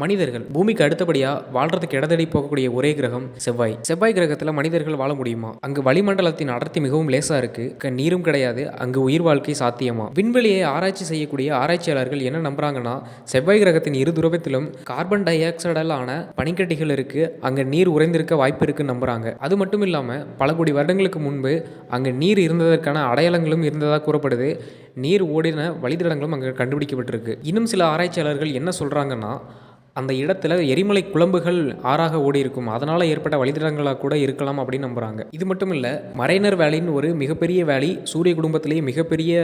மனிதர்கள் பூமிக்கு அடுத்தபடியாக வாழ்றதுக்கு இடத்தடி போகக்கூடிய ஒரே கிரகம் செவ்வாய். செவ்வாய் கிரகத்தில் மனிதர்கள் வாழ முடியுமா? அங்கு வளிமண்டலத்தின் அடர்த்தி மிகவும் லேசா இருக்கு, நீரும் கிடையாது, அங்கு உயிர் வாழ்க்கை சாத்தியமா? விண்வெளியை ஆராய்ச்சி செய்யக்கூடிய ஆராய்ச்சியாளர்கள் என்ன நம்புறாங்கன்னா, செவ்வாய் கிரகத்தின் இரு துருவத்திலும் கார்பன் டை ஆக்சைடாலான பனிக்கட்டிகள் இருக்கு, அங்க நீர் உறைந்திருக்க வாய்ப்பு இருக்குன்னு நம்புறாங்க. அது மட்டும் இல்லாம பல கோடி வருடங்களுக்கு முன்பு அங்கு நீர் இருந்ததற்கான அடையாளங்களும் இருந்ததாக கூறப்படுது. நீர் ஓடின வழித்தடங்களும் அங்கே கண்டுபிடிக்கப்பட்டிருக்கு. இன்னும் சில ஆராய்ச்சியாளர்கள் என்ன சொல்றாங்கன்னா, அந்த இடத்துல எரிமலை குழம்புகள் ஆறாக ஓடி இருக்கும், அதனால் ஏற்பட்ட வழித்தடங்களாக கூட இருக்கலாம் அப்படின்னு நம்புகிறாங்க. இது மட்டும் இல்லை, மரைனர் வேலின்னு ஒரு மிகப்பெரிய வேலி, சூரிய குடும்பத்திலேயே மிகப்பெரிய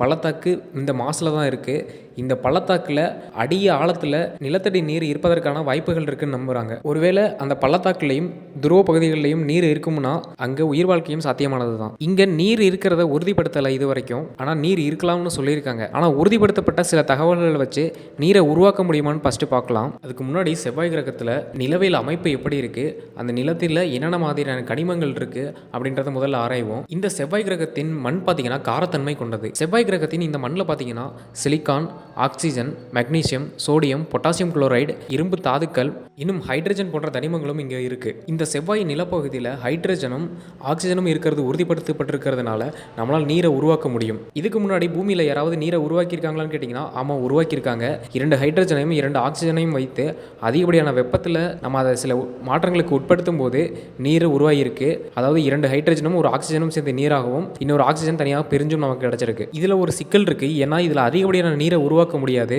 பள்ளத்தாக்கு இந்த மாசில் தான் இருக்குது. இந்த பள்ளத்தாக்கில் அடிய ஆழத்தில் நிலத்தடி நீர் இருப்பதற்கான வாய்ப்புகள் இருக்குன்னு நம்புகிறாங்க. ஒருவேளை அந்த பள்ளத்தாக்குலையும் துருவ பகுதிகளிலையும் நீர் இருக்கும்னா அங்கே உயிர் வாழ்க்கையும் சாத்தியமானது தான். இங்கே நீர் இருக்கிறத உறுதிப்படுத்தலை இது வரைக்கும், ஆனால் நீர் இருக்கலாம்னு சொல்லியிருக்காங்க. ஆனால் உறுதிப்படுத்தப்பட்ட சில தகவல்களை வச்சு நீரை உருவாக்க முடியுமான்னு ஃபஸ்ட்டு பார்க்கலாம். அதுக்கு முன்னாடி செவ்வாய் கிரகத்தில் நிலவியல் அமைப்பு எப்படி இருக்குது, அந்த நிலத்தில் என்னென்ன மாதிரியான கனிமங்கள் இருக்குது அப்படின்றத முதல்ல ஆராய்வோம். இந்த செவ்வாய் கிரகத்தின் மண் பார்த்தீங்கன்னா காரத்தன்மை கொண்டது. செவ்வாய் கிரகத்தின் இந்த மண்ணில் பார்த்தீங்கன்னா silicon, oxygen, magnesium, sodium, potassium chloride, இரும்பு தாதுக்கள், இன்னும் ஹைட்ரஜன் போன்ற தனிமங்களும் இங்கே இருக்குது. இந்த செவ்வாய் நிலப்பகுதியில் ஹைட்ரஜனும் ஆக்சிஜனும் இருக்கிறது உறுதிப்படுத்தப்பட்டிருக்கிறதுனால நம்மளால் நீரை உருவாக்க முடியும். இதுக்கு முன்னாடி பூமியில் யாராவது நீரை உருவாக்கியிருக்காங்களான்னு கேட்டிங்கன்னா ஆமாம், உருவாக்கியிருக்காங்க. 2 ஹைட்ரஜனையும் 2 ஆக்சிஜனையும் வைத்து அதிகப்படியான வெப்பத்தில் நம்ம அதை சில மாற்றங்களுக்கு உட்படுத்தும் போது நீர் உருவாகியிருக்கு. அதாவது 2 ஹைட்ரஜனும் 1 ஆக்சிஜனும் சேர்ந்து நீராகவும் இன்னொரு ஆக்சிஜன் தனியாக பிரிஞ்சும் நமக்கு கிடச்சிருக்கு. இதில் ஒரு சிக்கல் இருக்குது. ஏன்னா இதில் அதிகப்படியான நீரை உருவாக்க முடியாது,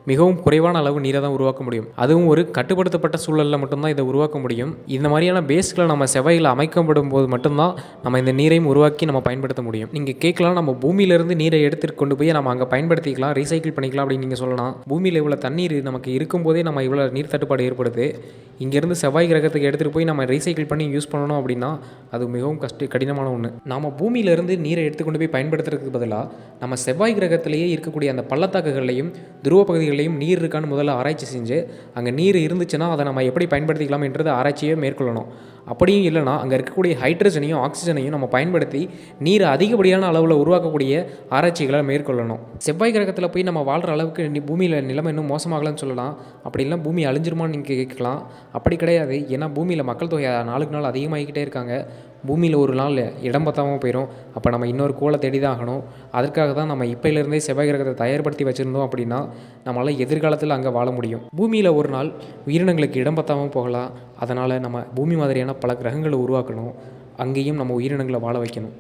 மிகவும் குறைவான அளவு நீரை தான் உருவாக்க முடியும். அதுவும் ஒரு கட்டுப்படுத்தப்பட்ட சூழலில் மட்டும்தான் இதை உருவாக்க முடியும். இந்த மாதிரியான பேஸ்களை நம்ம செவ்வாயில் அமைக்கப்படும் போது மட்டும்தான் நம்ம இந்த நீரையும் உருவாக்கி நம்ம பயன்படுத்த முடியும். நீங்கள் கேட்கலாம், நம்ம பூமியிலேருந்து நீரை எடுத்துகிட்டு கொண்டு போய் நம்ம அங்கே பயன்படுத்திக்கலாம், ரீசைக்கிள் பண்ணிக்கலாம் அப்படின்னு நீங்கள் சொல்லலாம். பூமியில் இவ்வளோ தண்ணீர் நமக்கு இருக்கும்போதே நம்ம இவ்வளோ நீர் தட்டுப்பாடு ஏற்படுது. இங்கேருந்து செவ்வாய் கிரகத்துக்கு எடுத்துகிட்டு போய் நம்ம ரீசைக்கிள் பண்ணி யூஸ் பண்ணணும் அப்படின்னா அது மிகவும் கடினமான ஒன்று. நம்ம பூமியிலேருந்து நீரை எடுத்துக்கொண்டு போய் பயன்படுத்துறதுக்கு பதிலாக நம்ம செவ்வாய் கிரகத்திலேயே இருக்கக்கூடிய அந்த பள்ளத்தாக்குகளையும் துருவ பகுதிகளையும் நீர் இருக்கான்னு முதல்ல ஆராய்ச்சி செஞ்சு அங்கே நீர் இருந்துச்சுன்னா அதை நம்ம எப்படி பயன்படுத்திக்கலாம் என்றது ஆராய்ச்சியே மேற்கொள்ளணும். அப்படியும் இல்லைனா அங்கே இருக்கக்கூடிய ஹைட்ரஜனையும் ஆக்சிஜனையும் நம்ம பயன்படுத்தி நீர் அதிகப்படியான அளவில் உருவாக்கக்கூடிய ஆராய்ச்சிகளை மேற்கொள்ளணும். செவ்வாய் கிரகத்தில் போய் நம்ம வாழ்கிற அளவுக்கு பூமியில் நிலைமை இன்னும் மோசமாகலன்னு சொல்லலாம். அப்படி இல்லை பூமி அழிஞ்சிருமான்னு நீங்கள் கேட்கலாம். அப்படி கிடையாது. ஏன்னா பூமியில் மக்கள் தொகை நாளுக்கு நாள் அதிகமாகிக்கிட்டே இருக்காங்க. பூமியில் ஒரு நாள் இடம் பத்தாமல் போயிடும். அப்போ நம்ம இன்னொரு கோளை தேடி தான் ஆகணும். அதற்காக தான் நம்ம இப்போலேருந்தே செவ்வாய் கிரகத்தை தயார்படுத்தி வச்சுருந்தோம் அப்படின்னா நம்மளால் எதிர்காலத்தில் அங்கே வாழ முடியும். பூமியில் ஒரு நாள் உயிரினங்களுக்கு இடம் பத்தாமல் போகலாம். அதனால் நம்ம பூமி மாதிரியான பல கிரகங்களை உருவாக்கணும், அங்கேயும் நம்ம உயிரினங்களை வாழ வைக்கணும்.